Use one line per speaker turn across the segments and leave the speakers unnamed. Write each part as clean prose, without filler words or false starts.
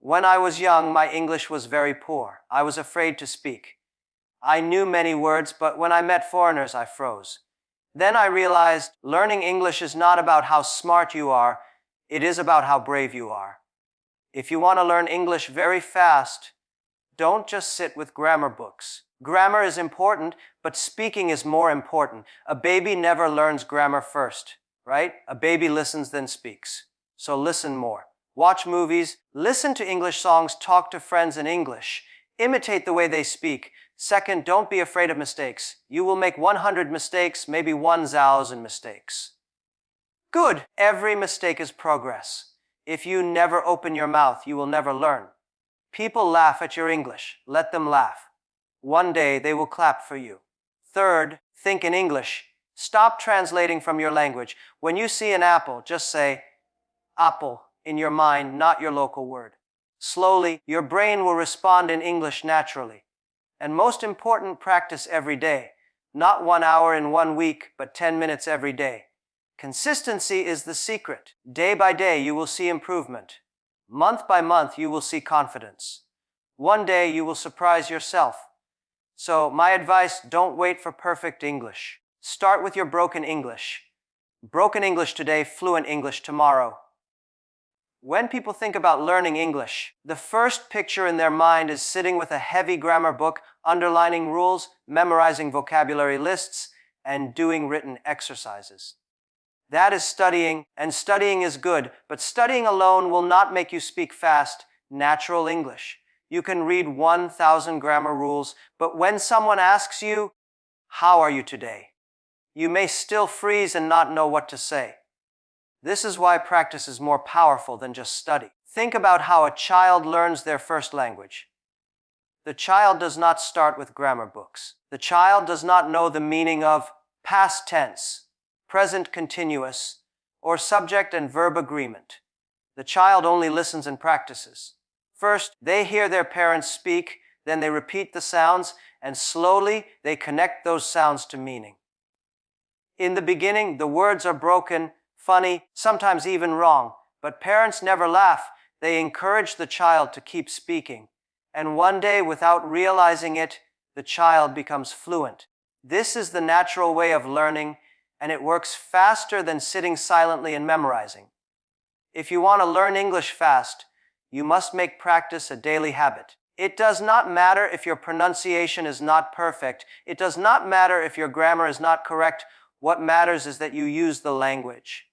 When I was young, my English was very poor. I was afraid to speak. I knew many words, but when I met foreigners, I froze. Then I realized learning English is not about how smart you are, it is about how brave you are. If you want to learn English very fast, don't just sit with grammar books. Grammar is important, but speaking is more important. A baby never learns grammar first, right? A baby listens, then speaks. So listen more. Watch movies, listen to English songs, talk to friends in English. Imitate the way they speak. Second, don't be afraid of mistakes. You will make 100 mistakes, maybe 1,000 mistakes. Good. Every mistake is progress. If you never open your mouth, you will never learn. People laugh at your English. Let them laugh. One day they will clap for you. Third, think in English. Stop translating from your language. When you see an apple, just say, apple, in your mind, not your local word. Slowly, your brain will respond in English naturally. And most important, practice every day. Not 1 hour in 1 week, but 10 minutes every day. Consistency is the secret. Day by day, you will see improvement. Month by month, you will see confidence. One day, you will surprise yourself. So, my advice, don't wait for perfect English. Start with your broken English. Broken English today, fluent English tomorrow. When people think about learning English, the first picture in their mind is sitting with a heavy grammar book, underlining rules, memorizing vocabulary lists, and doing written exercises. That is studying, and studying is good, but studying alone will not make you speak fast, natural English. You can read 1,000 grammar rules, but when someone asks you, "How are you today?" you may still freeze and not know what to say. This is why practice is more powerful than just study. Think about how a child learns their first language. The child does not start with grammar books. The child does not know the meaning of past tense, present continuous, or subject and verb agreement. The child only listens and practices. First, they hear their parents speak, then they repeat the sounds, and slowly they connect those sounds to meaning. In the beginning, the words are broken, funny, sometimes even wrong, but parents never laugh. They encourage the child to keep speaking. And one day, without realizing it, the child becomes fluent. This is the natural way of learning, and it works faster than sitting silently and memorizing. If you want to learn English fast, you must make practice a daily habit. It does not matter if your pronunciation is not perfect. It does not matter if your grammar is not correct. What matters is that you use the language.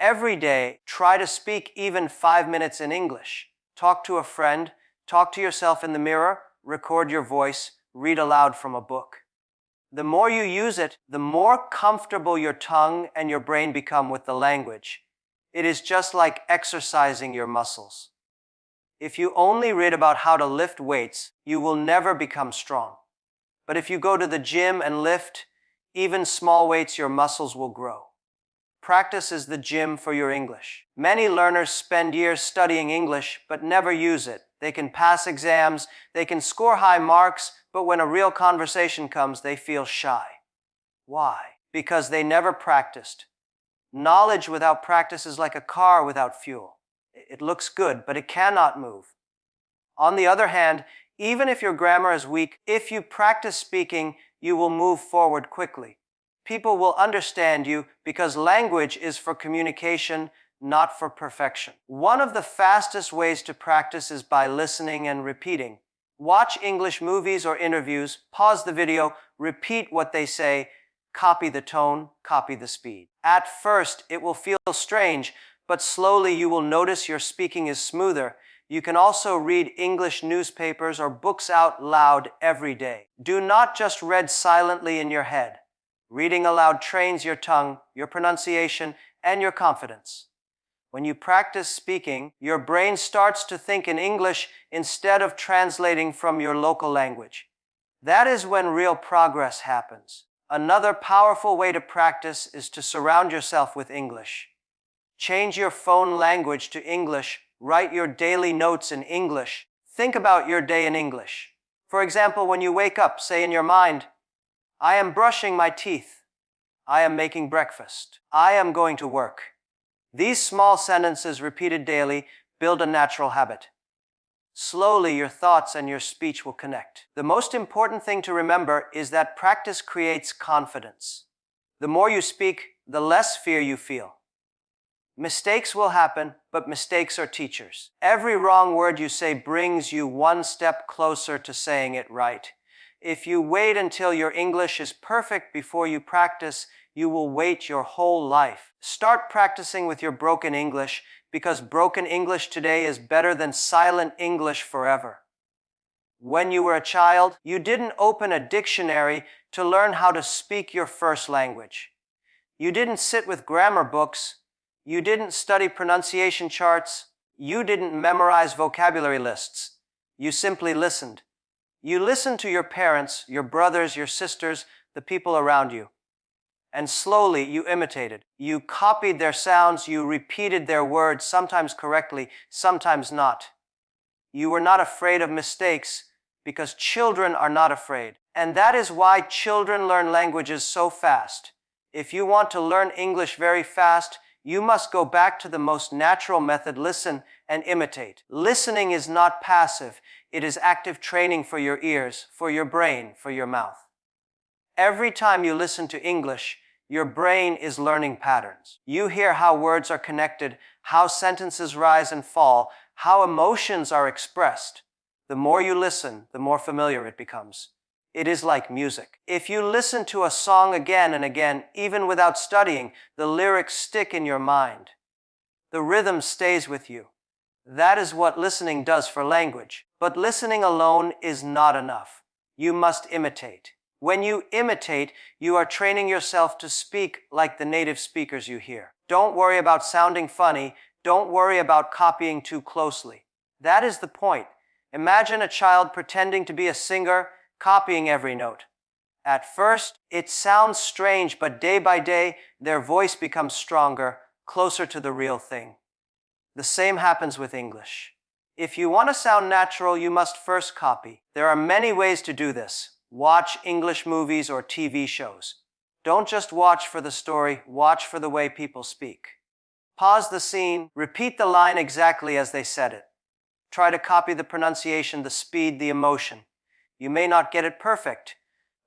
Every day, try to speak even 5 minutes in English. Talk to a friend, talk to yourself in the mirror, record your voice, read aloud from a book. The more you use it, the more comfortable your tongue and your brain become with the language. It is just like exercising your muscles. If you only read about how to lift weights, you will never become strong. But if you go to the gym and lift, even small weights, your muscles will grow. Practice is the gym for your English. Many learners spend years studying English, but never use it. They can pass exams, they can score high marks, but when a real conversation comes, they feel shy. Why? Because they never practiced. Knowledge without practice is like a car without fuel. It looks good, but it cannot move. On the other hand, even if your grammar is weak, if you practice speaking, you will move forward quickly. People will understand you because language is for communication, not for perfection. One of the fastest ways to practice is by listening and repeating. Watch English movies or interviews, pause the video, repeat what they say, copy the tone, copy the speed. At first, it will feel strange, but slowly you will notice your speaking is smoother. You can also read English newspapers or books out loud every day. Do not just read silently in your head. Reading aloud trains your tongue, your pronunciation, and your confidence. When you practice speaking, your brain starts to think in English instead of translating from your local language. That is when real progress happens. Another powerful way to practice is to surround yourself with English. Change your phone language to English. Write your daily notes in English. Think about your day in English. For example, when you wake up, say in your mind, "I am brushing my teeth. I am making breakfast. I am going to work." These small sentences repeated daily build a natural habit. Slowly, your thoughts and your speech will connect. The most important thing to remember is that practice creates confidence. The more you speak, the less fear you feel. Mistakes will happen, but mistakes are teachers. Every wrong word you say brings you one step closer to saying it right. If you wait until your English is perfect before you practice, you will wait your whole life. Start practicing with your broken English, because broken English today is better than silent English forever. When you were a child, you didn't open a dictionary to learn how to speak your first language. You didn't sit with grammar books. You didn't study pronunciation charts. You didn't memorize vocabulary lists. You simply listened. You listened to your parents, your brothers, your sisters, the people around you. And slowly you imitated. You copied their sounds, you repeated their words, sometimes correctly, sometimes not. You were not afraid of mistakes, because children are not afraid. And that is why children learn languages so fast. If you want to learn English very fast, you must go back to the most natural method: listen and imitate. Listening is not passive. It is active training for your ears, for your brain, for your mouth. Every time you listen to English, your brain is learning patterns. You hear how words are connected, how sentences rise and fall, how emotions are expressed. The more you listen, the more familiar it becomes. It is like music. If you listen to a song again and again, even without studying, the lyrics stick in your mind. The rhythm stays with you. That is what listening does for language. But listening alone is not enough. You must imitate. When you imitate, you are training yourself to speak like the native speakers you hear. Don't worry about sounding funny. Don't worry about copying too closely. That is the point. Imagine a child pretending to be a singer, copying every note. At first, it sounds strange, but day by day, their voice becomes stronger, closer to the real thing. The same happens with English. If you want to sound natural, you must first copy. There are many ways to do this. Watch English movies or TV shows. Don't just watch for the story, watch for the way people speak. Pause the scene, repeat the line exactly as they said it. Try to copy the pronunciation, the speed, the emotion. You may not get it perfect,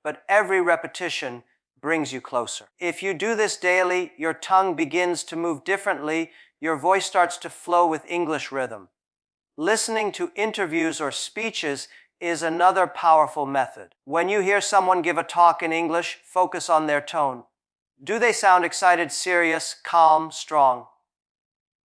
but every repetition brings you closer. If you do this daily, your tongue begins to move differently, your voice starts to flow with English rhythm. Listening to interviews or speeches is another powerful method. When you hear someone give a talk in English, focus on their tone. Do they sound excited, serious, calm, strong?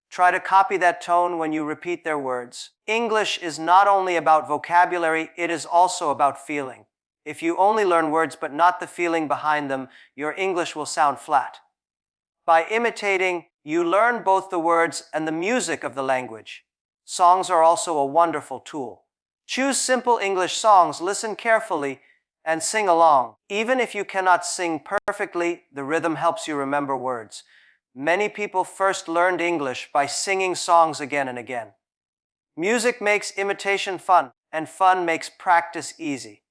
Try to copy that tone when you repeat their words. English is not only about vocabulary, it is also about feeling. If you only learn words but not the feeling behind them, your English will sound flat. By imitating, you learn both the words and the music of the language. Songs are also a wonderful tool. Choose simple English songs, listen carefully, and sing along. Even if you cannot sing perfectly, the rhythm helps you remember words. Many people first learned English by singing songs again and again. Music makes imitation fun, and fun makes practice easy.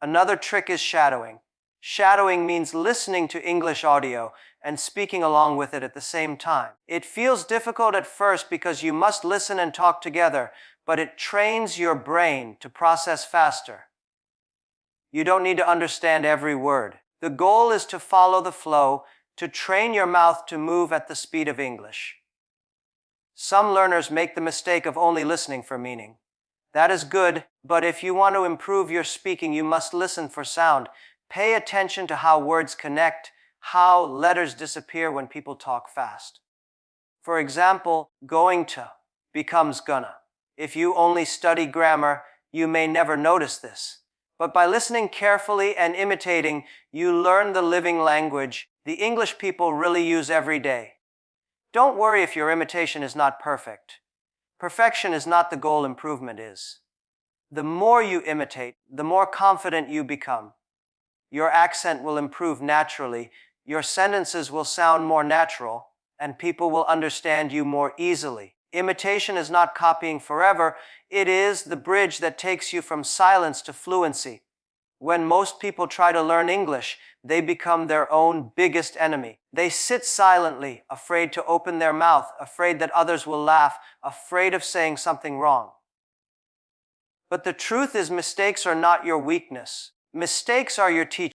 Another trick is shadowing. Shadowing means listening to English audio and speaking along with it at the same time. It feels difficult at first because you must listen and talk together, but it trains your brain to process faster. You don't need to understand every word. The goal is to follow the flow, to train your mouth to move at the speed of English. Some learners make the mistake of only listening for meaning. That is good, but if you want to improve your speaking, you must listen for sound. Pay attention to how words connect, how letters disappear when people talk fast. For example, going to becomes gonna. If you only study grammar, you may never notice this. But by listening carefully and imitating, you learn the living language the English people really use every day. Don't worry if your imitation is not perfect. Perfection is not the goal, improvement is. The more you imitate, the more confident you become. Your accent will improve naturally, your sentences will sound more natural, and people will understand you more easily. Imitation is not copying forever, it is the bridge that takes you from silence to fluency. When most people try to learn English, they become their own biggest enemy. They sit silently, afraid to open their mouth, afraid that others will laugh, afraid of saying something wrong. But the truth is, mistakes are not your weakness. Mistakes are your teacher.